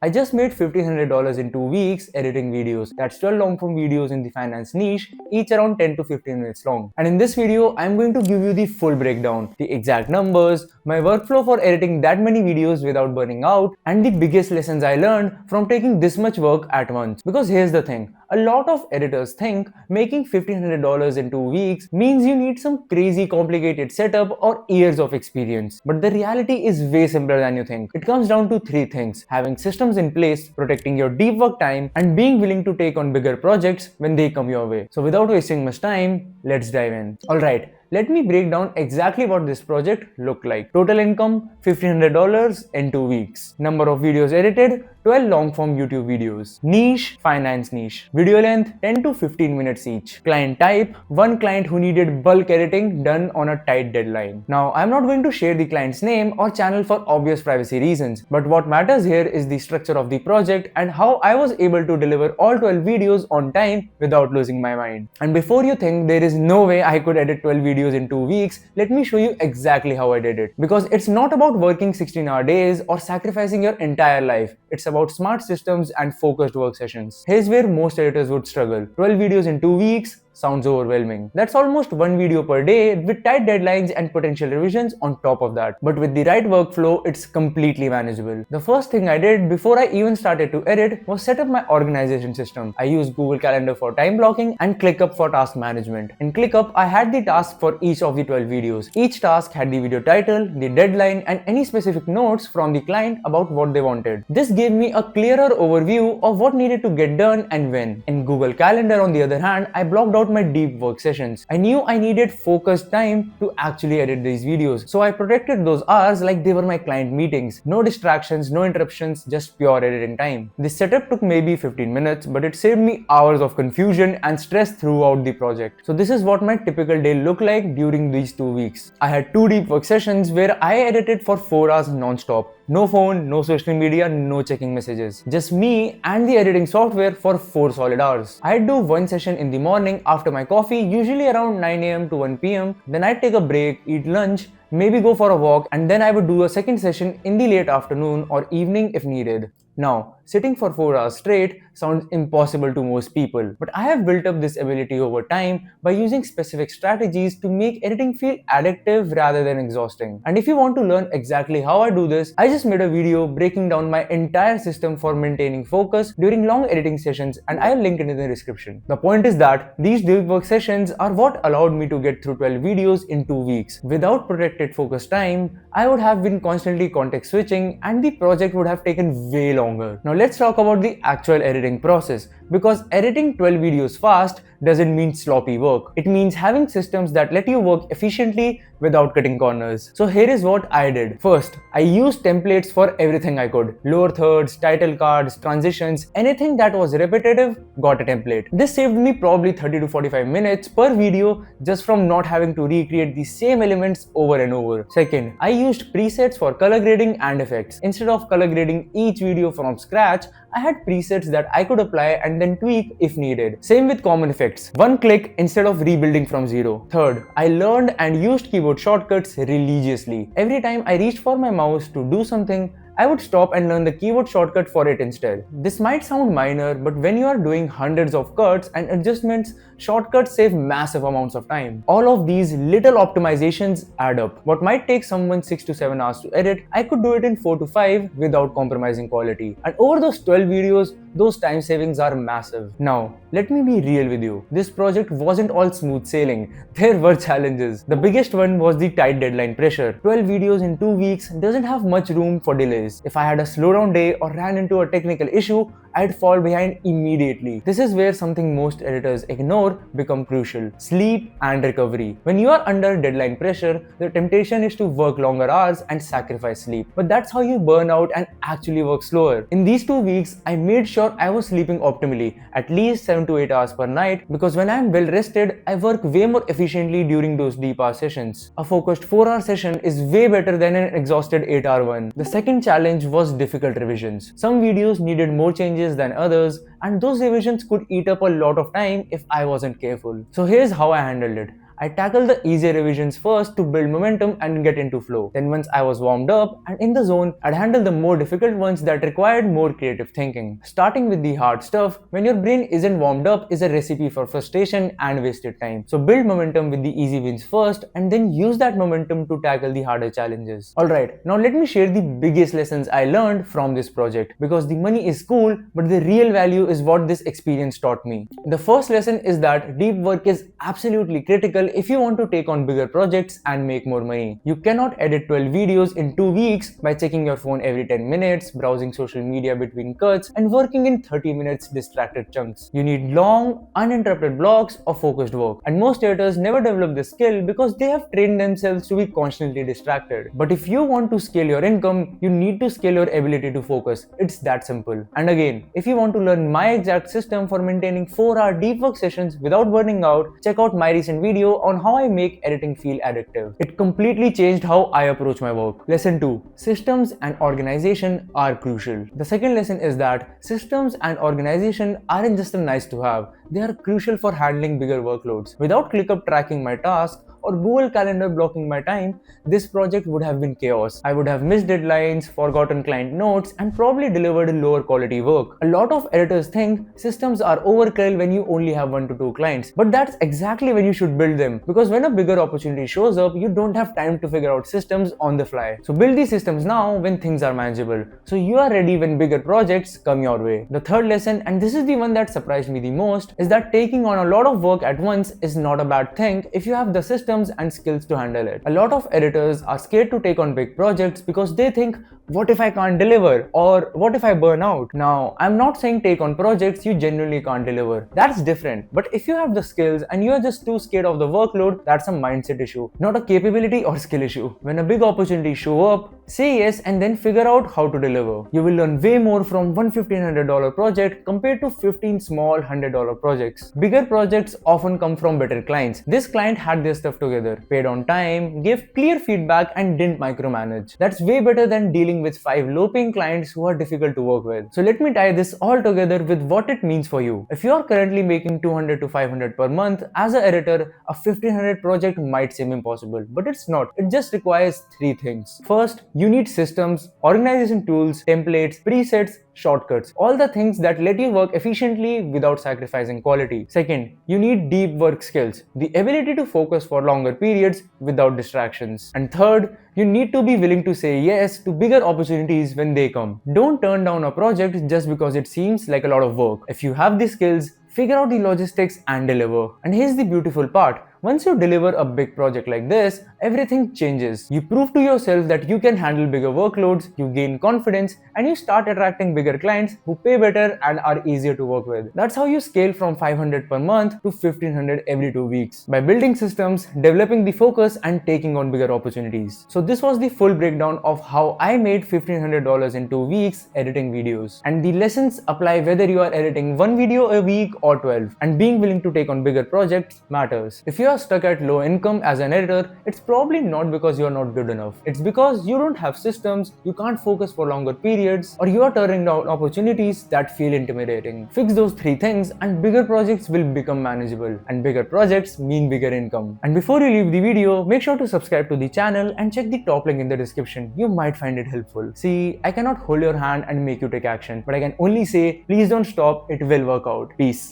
I just made $1,500 in 2 weeks editing videos. That's 12 long form videos in the finance niche, each around 10 to 15 minutes long. And in this video, I'm going to give you the full breakdown, the exact numbers, my workflow for editing that many videos without burning out, and the biggest lessons I learned from taking this much work at once. Because here's the thing, a lot of editors think making $1,500 in 2 weeks means you need some crazy complicated setup or years of experience. But the reality is way simpler than you think. It comes down to three things: having systems in place, protecting your deep work time, and being willing to take on bigger projects when they come your way. So without wasting much time, let's dive in. Alright, let me break down exactly what this project looked like. Total income $1,500 in 2 weeks. Number of videos edited 12 long form YouTube videos. Niche, finance niche. Video length 10 to 15 minutes each. Client type, one client who needed bulk editing done on a tight deadline. Now, I'm not going to share the client's name or channel for obvious privacy reasons, but what matters here is the structure of the project and how I was able to deliver all 12 videos on time without losing my mind. And before you think there is no way I could edit 12 videos in 2 weeks, let me show you exactly how I did it. Because it's not about working 16-hour days or sacrificing your entire life. It's about smart systems and focused work sessions. Here's where most editors would struggle. 12 videos in 2 weeks sounds overwhelming. That's almost one video per day with tight deadlines and potential revisions on top of that. But with the right workflow, it's completely manageable. The first thing I did before I even started to edit was set up my organization system. I used Google Calendar for time blocking and ClickUp for task management. In ClickUp, I had the tasks for each of the 12 videos. Each task had the video title, the deadline, and any specific notes from the client about what they wanted. This gave me a clearer overview of what needed to get done and when. In Google Calendar, on the other hand, I blocked out my deep work sessions. I knew I needed focused time to actually edit these videos, so I protected those hours like they were my client meetings. No distractions, no interruptions, just pure editing time. This setup took maybe 15 minutes, but it saved me hours of confusion and stress throughout the project. So this is what my typical day looked like during these 2 weeks. I had 2 deep work sessions where I edited for 4 hours non-stop. No phone, no social media, no checking messages. Just me and the editing software for 4 solid hours. I'd do one session in the morning after my coffee, usually around 9 a.m. to 1 p.m. Then I'd take a break, eat lunch, maybe go for a walk, and then I would do a second session in the late afternoon or evening if needed. Now, sitting for 4 hours straight sounds impossible to most people, but I have built up this ability over time by using specific strategies to make editing feel addictive rather than exhausting. And if you want to learn exactly how I do this, I just made a video breaking down my entire system for maintaining focus during long editing sessions, and I'll link it in the description. The point is that these deep work sessions are what allowed me to get through 12 videos in 2 weeks. Without protected focus time, I would have been constantly context switching and the project would have taken way longer. Now let's talk about the actual editing process, because editing 12 videos fast doesn't mean sloppy work. It means having systems that let you work efficiently without cutting corners. So here is what I did. First, I used templates for everything I could. Lower thirds, title cards, transitions, anything that was repetitive got a template. This saved me probably 30 to 45 minutes per video just from not having to recreate the same elements over and over. Second, I used presets for color grading and effects. Instead of color grading each video from scratch, I had presets that I could apply and then tweak if needed. Same with common effects. One click instead of rebuilding from zero. Third, I learned and used keyboard shortcuts religiously. Every time I reached for my mouse to do something, I would stop and learn the keyboard shortcut for it instead. This might sound minor, but when you are doing hundreds of cuts and adjustments, shortcuts save massive amounts of time. All of these little optimizations add up. What might take someone 6 to 7 hours to edit, I could do it in 4 to 5 without compromising quality. And over those 12 videos, those time savings are massive. Now, let me be real with you. This project wasn't all smooth sailing. There were challenges. The biggest one was the tight deadline pressure. 12 videos in 2 weeks doesn't have much room for delays. If I had a slowdown day or ran into a technical issue, I'd fall behind immediately. This is where something most editors ignore become crucial: sleep and recovery. When you are under deadline pressure, the temptation is to work longer hours and sacrifice sleep. But that's how you burn out and actually work slower. In these 2 weeks, I made sure I was sleeping optimally, at least 7 to 8 hours per night, because when I'm well rested, I work way more efficiently during those deep hour sessions. A focused 4-hour session is way better than an exhausted 8-hour one. The second challenge was difficult revisions. Some videos needed more changes than others, and those revisions could eat up a lot of time if I wasn't careful. So here's how I handled it. I tackled the easier revisions first to build momentum and get into flow. Then once I was warmed up and in the zone, I'd handle the more difficult ones that required more creative thinking. Starting with the hard stuff, when your brain isn't warmed up, is a recipe for frustration and wasted time. So build momentum with the easy wins first and then use that momentum to tackle the harder challenges. Alright, now let me share the biggest lessons I learned from this project, because the money is cool, but the real value is what this experience taught me. The first lesson is that deep work is absolutely critical if you want to take on bigger projects and make more money. You cannot edit 12 videos in 2 weeks by checking your phone every 10 minutes, browsing social media between cuts, and working in 30 minutes distracted chunks. You need long, uninterrupted blocks of focused work. And most editors never develop this skill because they have trained themselves to be constantly distracted. But if you want to scale your income, you need to scale your ability to focus. It's that simple. And again, if you want to learn my exact system for maintaining 4-hour deep work sessions without burning out, check out my recent video on how I make editing feel addictive. It completely changed how I approach my work. Lesson 2. Systems and organization are crucial. The second lesson is that systems and organization aren't just a nice to have, they are crucial for handling bigger workloads. Without ClickUp tracking my tasks or Google Calendar blocking my time, this project would have been chaos. I would have missed deadlines, forgotten client notes, and probably delivered lower quality work. A lot of editors think systems are overkill when you only have 1 to 2 clients, but that's exactly when you should build them, because when a bigger opportunity shows up, you don't have time to figure out systems on the fly. So build these systems now when things are manageable, so you are ready when bigger projects come your way. The third lesson, and this is the one that surprised me the most, is that taking on a lot of work at once is not a bad thing if you have the system and skills to handle it. A lot of editors are scared to take on big projects because they think, what if I can't deliver? Or what if I burn out? Now, I'm not saying take on projects you genuinely can't deliver. That's different. But if you have the skills and you are just too scared of the workload, that's a mindset issue, not a capability or skill issue. When a big opportunity show up, say yes and then figure out how to deliver. You will learn way more from one $1,500 project compared to 15 small $100 projects. Bigger projects often come from better clients. This client had their stuff together, paid on time, gave clear feedback, and didn't micromanage. That's way better than dealing with 5 low-paying clients who are difficult to work with. So let me tie this all together with what it means for you. If you are currently making 200 to 500 per month, as an editor, a 1500 project might seem impossible, but it's not. It just requires 3 things. First, you need systems, organization tools, templates, presets, shortcuts, all the things that let you work efficiently without sacrificing quality. Second, you need deep work skills, the ability to focus for longer periods without distractions. And third, you need to be willing to say yes to bigger opportunities when they come. Don't turn down a project just because it seems like a lot of work. If you have the skills, figure out the logistics and deliver. And here's the beautiful part. Once you deliver a big project like this, everything changes. You prove to yourself that you can handle bigger workloads, you gain confidence, and you start attracting bigger clients who pay better and are easier to work with. That's how you scale from 500 per month to 1500 every 2 weeks, by building systems, developing the focus, and taking on bigger opportunities. So this was the full breakdown of how I made $1,500 in 2 weeks editing videos. And the lessons apply whether you are editing 1 video a week or 12. And being willing to take on bigger projects matters. If you are stuck at low income as an editor, it's probably not because you are not good enough. It's because you don't have systems, you can't focus for longer periods, or you are turning down opportunities that feel intimidating. Fix those 3 things and bigger projects will become manageable. And bigger projects mean bigger income. And before you leave the video, make sure to subscribe to the channel and check the top link in the description. You might find it helpful. See, I cannot hold your hand and make you take action, but I can only say, please don't stop, it will work out. Peace.